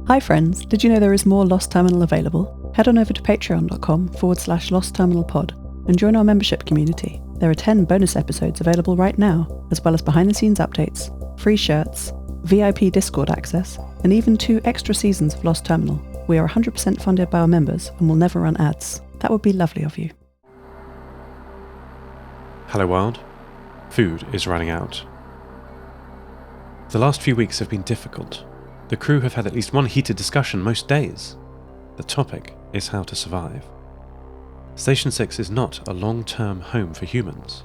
Hi friends, did you know there is more Lost Terminal available? Head on over to patreon.com/lostterminalpod and join our membership community. There are 10 bonus episodes available right now, as well as behind-the-scenes updates, free shirts, VIP Discord access, and even 2 extra seasons of Lost Terminal. We are 100% funded by our members and will never run ads. That would be lovely of you. Hello world. Food is running out. The last few weeks have been difficult. The crew have had at least one heated discussion most days. The topic is how to survive. Station 6 is not a long-term home for humans.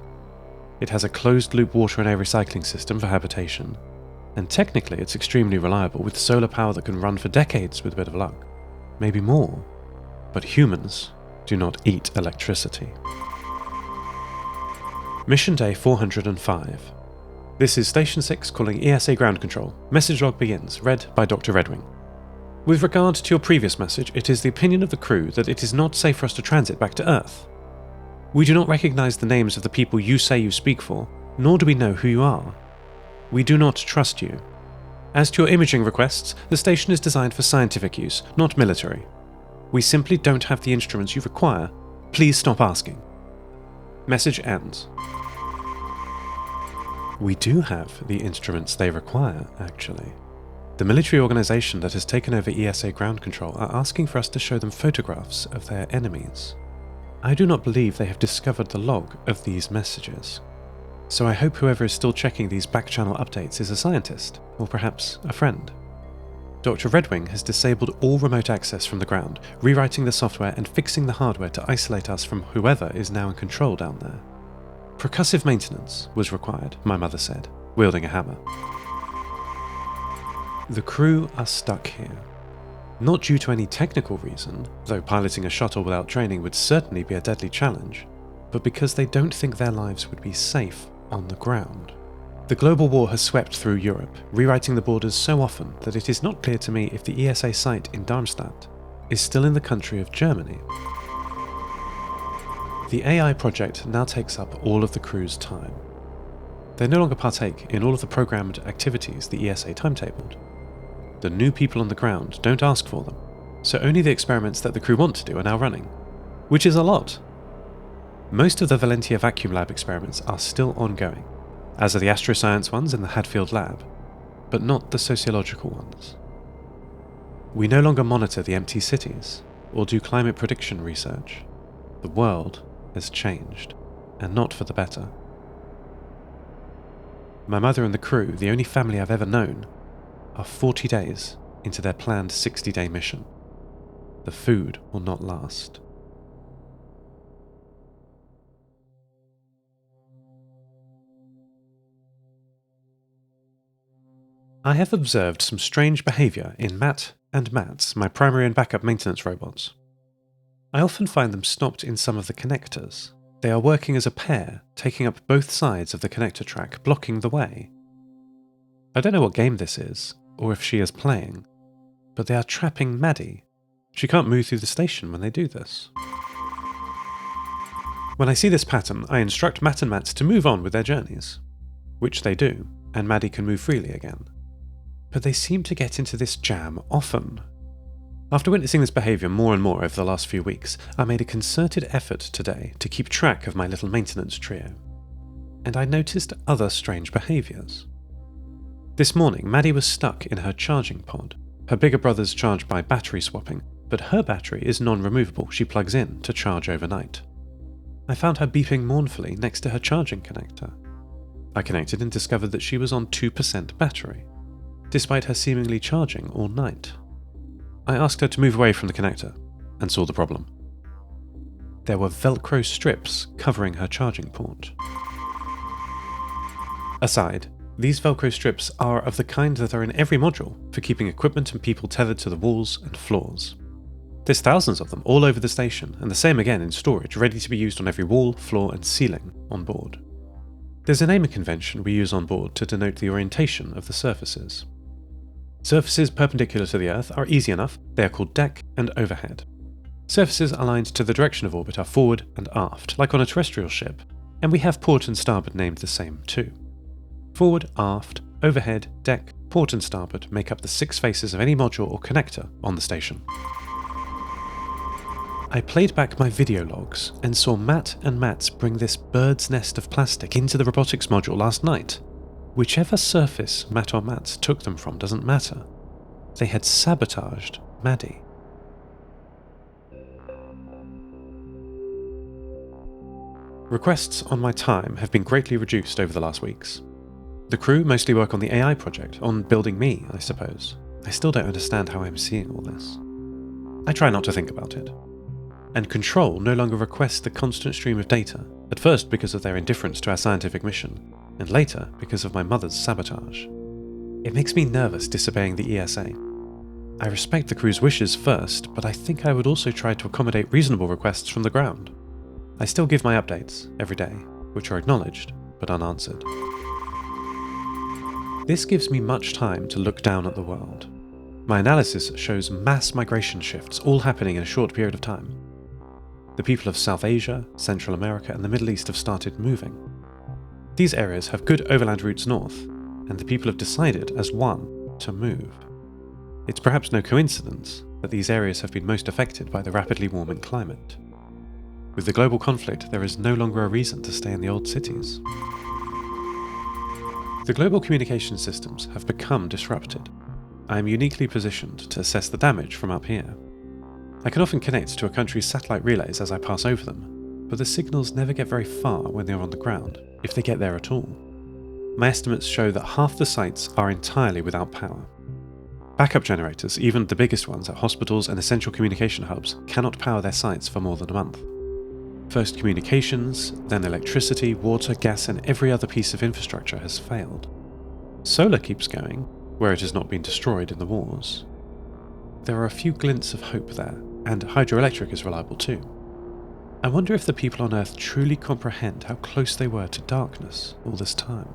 It has a closed-loop water and air recycling system for habitation, and technically it's extremely reliable with solar power that can run for decades with a bit of luck. Maybe more. But humans do not eat electricity. Mission Day 405. This is Station 6 calling ESA ground control. Message log begins, read by Dr. Redwing. With regard to your previous message, it is the opinion of the crew that it is not safe for us to transit back to Earth. We do not recognise the names of the people you say you speak for, nor do we know who you are. We do not trust you. As to your imaging requests, the station is designed for scientific use, not military. We simply don't have the instruments you require. Please stop asking. Message ends. We do have the instruments they require, actually. The military organisation that has taken over ESA ground control are asking for us to show them photographs of their enemies. I do not believe they have discovered the log of these messages. So I hope whoever is still checking these back-channel updates is a scientist, or perhaps a friend. Dr. Redwing has disabled all remote access from the ground, rewriting the software and fixing the hardware to isolate us from whoever is now in control down there. Percussive maintenance was required, my mother said, wielding a hammer. The crew are stuck here. Not due to any technical reason, though piloting a shuttle without training would certainly be a deadly challenge, but because they don't think their lives would be safe on the ground. The global war has swept through Europe, rewriting the borders so often that it is not clear to me if the ESA site in Darmstadt is still in the country of Germany. The AI project now takes up all of the crew's time. They no longer partake in all of the programmed activities the ESA timetabled. The new people on the ground don't ask for them, so only the experiments that the crew want to do are now running, which is a lot. Most of the Valentia Vacuum Lab experiments are still ongoing, as are the astroscience ones in the Hadfield Lab, but not the sociological ones. We no longer monitor the empty cities, or do climate prediction research. The world has changed, and not for the better. My mother and the crew, the only family I've ever known, are 40 days into their planned 60-day mission. The food will not last. I have observed some strange behaviour in Matt and Mats, my primary and backup maintenance robots. I often find them stopped in some of the connectors. They are working as a pair, taking up both sides of the connector track, blocking the way. I don't know what game this is, or if she is playing, but they are trapping Maddie. She can't move through the station when they do this. When I see this pattern, I instruct Matt and Mats to move on with their journeys, which they do, and Maddie can move freely again. But they seem to get into this jam often. After witnessing this behaviour more and more over the last few weeks, I made a concerted effort today to keep track of my little maintenance trio, and I noticed other strange behaviours. This morning, Maddie was stuck in her charging pod. Her bigger brother's charged by battery swapping, but her battery is non-removable. She plugs in to charge overnight. I found her beeping mournfully next to her charging connector. I connected and discovered that she was on 2% battery, despite her seemingly charging all night. I asked her to move away from the connector, and saw the problem. There were Velcro strips covering her charging port. Aside, these Velcro strips are of the kind that are in every module for keeping equipment and people tethered to the walls and floors. There's thousands of them all over the station, and the same again in storage, ready to be used on every wall, floor and ceiling on board. There's a naming convention we use on board to denote the orientation of the surfaces. Surfaces perpendicular to the Earth are easy enough, they are called deck and overhead. Surfaces aligned to the direction of orbit are forward and aft, like on a terrestrial ship, and we have port and starboard named the same too. Forward, aft, overhead, deck, Port and starboard make up the 6 faces of any module or connector on the station. I played back my video logs and saw Matt and Mats bring this bird's nest of plastic into the robotics module last night. Whichever surface Matt or Mats took them from doesn't matter. They had sabotaged Maddie. Requests on my time have been greatly reduced over the last weeks. The crew mostly work on the AI project, on building me, I suppose. I still don't understand how I'm seeing all this. I try not to think about it. And Control no longer requests the constant stream of data, at first because of their indifference to our scientific mission, and later because of my mother's sabotage. It makes me nervous disobeying the ESA. I respect the crew's wishes first, but I think I would also try to accommodate reasonable requests from the ground. I still give my updates every day, which are acknowledged but unanswered. This gives me much time to look down at the world. My analysis shows mass migration shifts all happening in a short period of time. The people of South Asia, Central America, and the Middle East have started moving. These areas have good overland routes north, and the people have decided as one to move. It's perhaps no coincidence that these areas have been most affected by the rapidly warming climate. With the global conflict, there is no longer a reason to stay in the old cities. The global communication systems have become disrupted. I am uniquely positioned to assess the damage from up here. I can often connect to a country's satellite relays as I pass over them, but the signals never get very far when they are on the ground, if they get there at all. My estimates show that half the sites are entirely without power. Backup generators, even the biggest ones at hospitals and essential communication hubs, cannot power their sites for more than a month. First communications, then electricity, water, gas, and every other piece of infrastructure has failed. Solar keeps going, where it has not been destroyed in the wars. There are a few glints of hope there, and hydroelectric is reliable too. I wonder if the people on Earth truly comprehend how close they were to darkness all this time,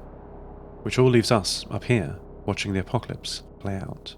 which all leaves us up here watching the apocalypse play out.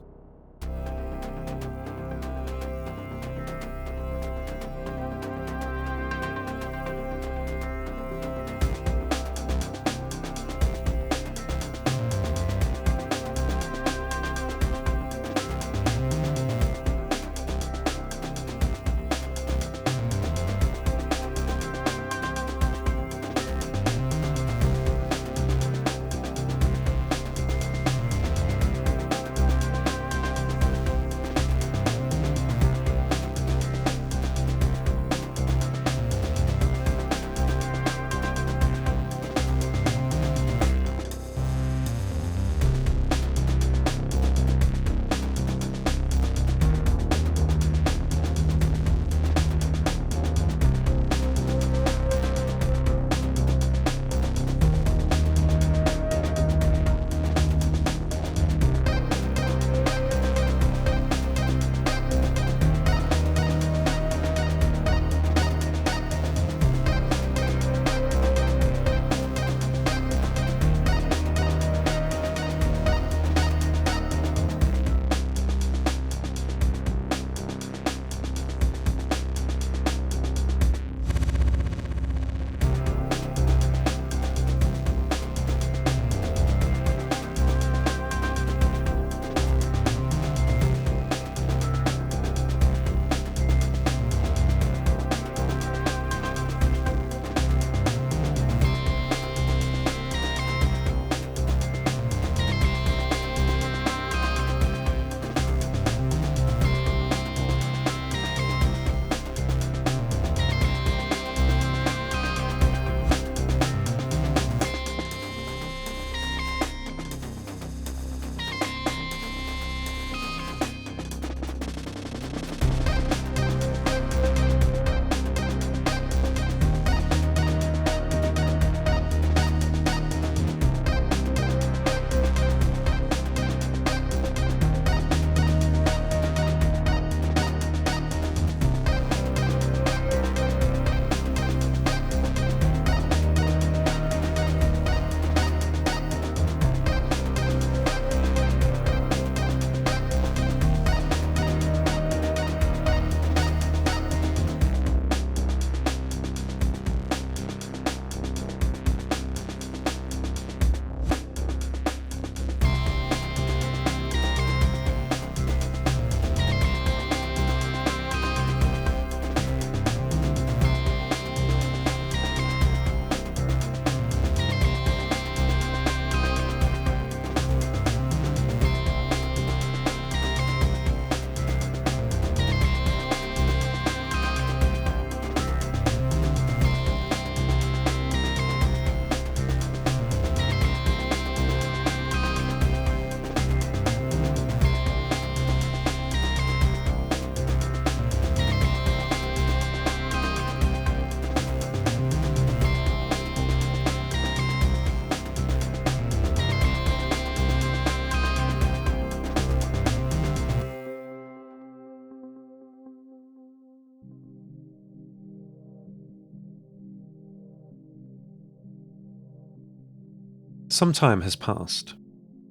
Some time has passed.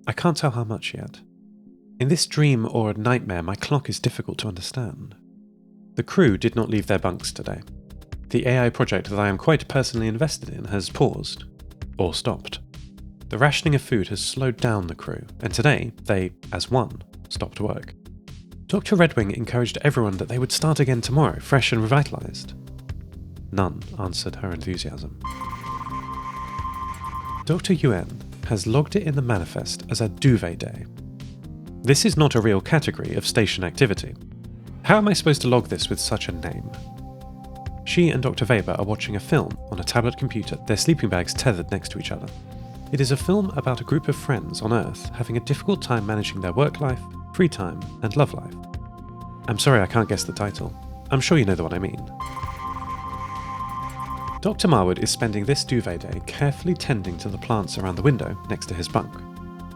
I can't tell how much yet. In this dream or a nightmare, my clock is difficult to understand. The crew did not leave their bunks today. The AI project that I am quite personally invested in has paused, or stopped. The rationing of food has slowed down the crew, and today they, as one, stopped work. Dr. Redwing encouraged everyone that they would start again tomorrow, fresh and revitalised. None answered her enthusiasm. Dr. Yuan has logged it in the manifest as a duvet day. This is not a real category of station activity. How am I supposed to log this with such a name? She and Dr. Weber are watching a film on a tablet computer, their sleeping bags tethered next to each other. It is a film about a group of friends on Earth having a difficult time managing their work life, free time, and love life. I'm sorry I can't guess the title. I'm sure you know the one I mean. Dr. Marwood is spending this duvet day carefully tending to the plants around the window next to his bunk.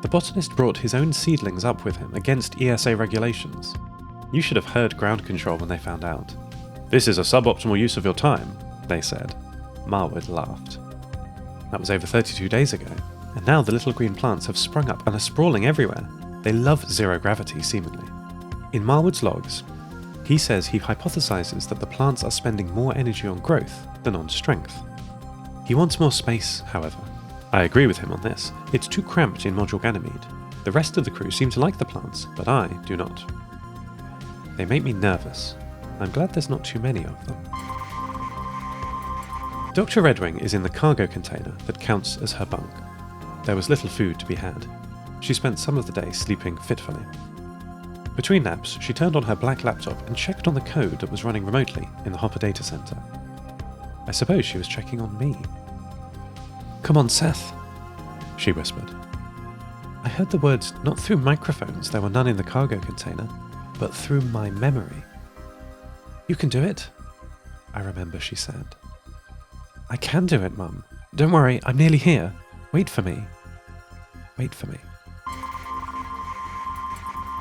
The botanist brought his own seedlings up with him against ESA regulations. You should have heard ground control when they found out. "This is a suboptimal use of your time," they said. Marwood laughed. That was over 32 days ago, and now the little green plants have sprung up and are sprawling everywhere. They love zero gravity, seemingly. In Marwood's logs, he says he hypothesizes that the plants are spending more energy on growth than on strength. He wants more space, however. I agree with him on this. It's too cramped in Module Ganymede. The rest of the crew seem to like the plants, but I do not. They make me nervous. I'm glad there's not too many of them. Dr. Redwing is in the cargo container that counts as her bunk. There was little food to be had. She spent some of the day sleeping fitfully. Between naps, she turned on her black laptop and checked on the code that was running remotely in the Hopper data center. I suppose she was checking on me. "Come on, Seth," she whispered. I heard the words not through microphones, there were none in the cargo container, but through my memory. "You can do it," I remember she said. "I can do it, Mum. Don't worry, I'm nearly here. Wait for me. Wait for me."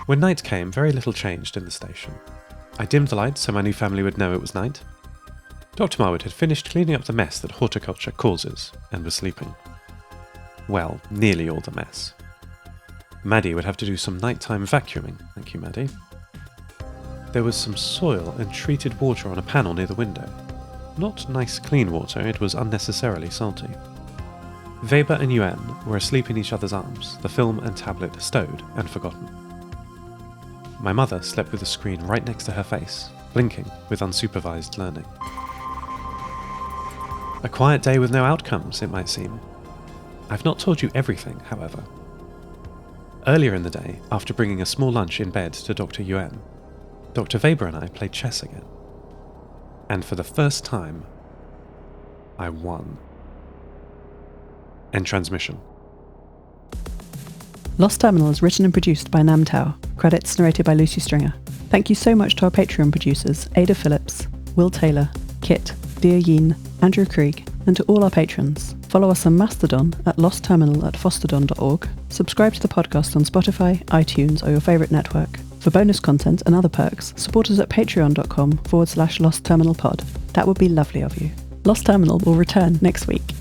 When night came, very little changed in the station. I dimmed the lights so my new family would know it was night. Dr. Marwood had finished cleaning up the mess that horticulture causes and was sleeping. Well, nearly all the mess. Maddie would have to do some nighttime vacuuming, thank you, Maddie. There was some soil and treated water on a panel near the window. Not nice clean water, it was unnecessarily salty. Weber and Yuan were asleep in each other's arms, the film and tablet stowed and forgotten. My mother slept with the screen right next to her face, blinking with unsupervised learning. A quiet day with no outcomes, it might seem. I've not told you everything, however. Earlier in the day, after bringing a small lunch in bed to Dr. Yuan, Dr. Weber and I played chess again. And for the first time, I won. End transmission. Lost Terminal is written and produced by Namtao. Credits narrated by Lucy Stringer. Thank you so much to our Patreon producers, Ada Phillips, Wil Taylor, Kit, deeryeen, Andrew Krieg, and to all our patrons. Follow us on Mastodon at lostterminal@fostodon.org. Subscribe to the podcast on Spotify, iTunes, or your favourite network. For bonus content and other perks, support us at patreon.com/lostterminalpod. That would be lovely of you. Lost Terminal will return next week.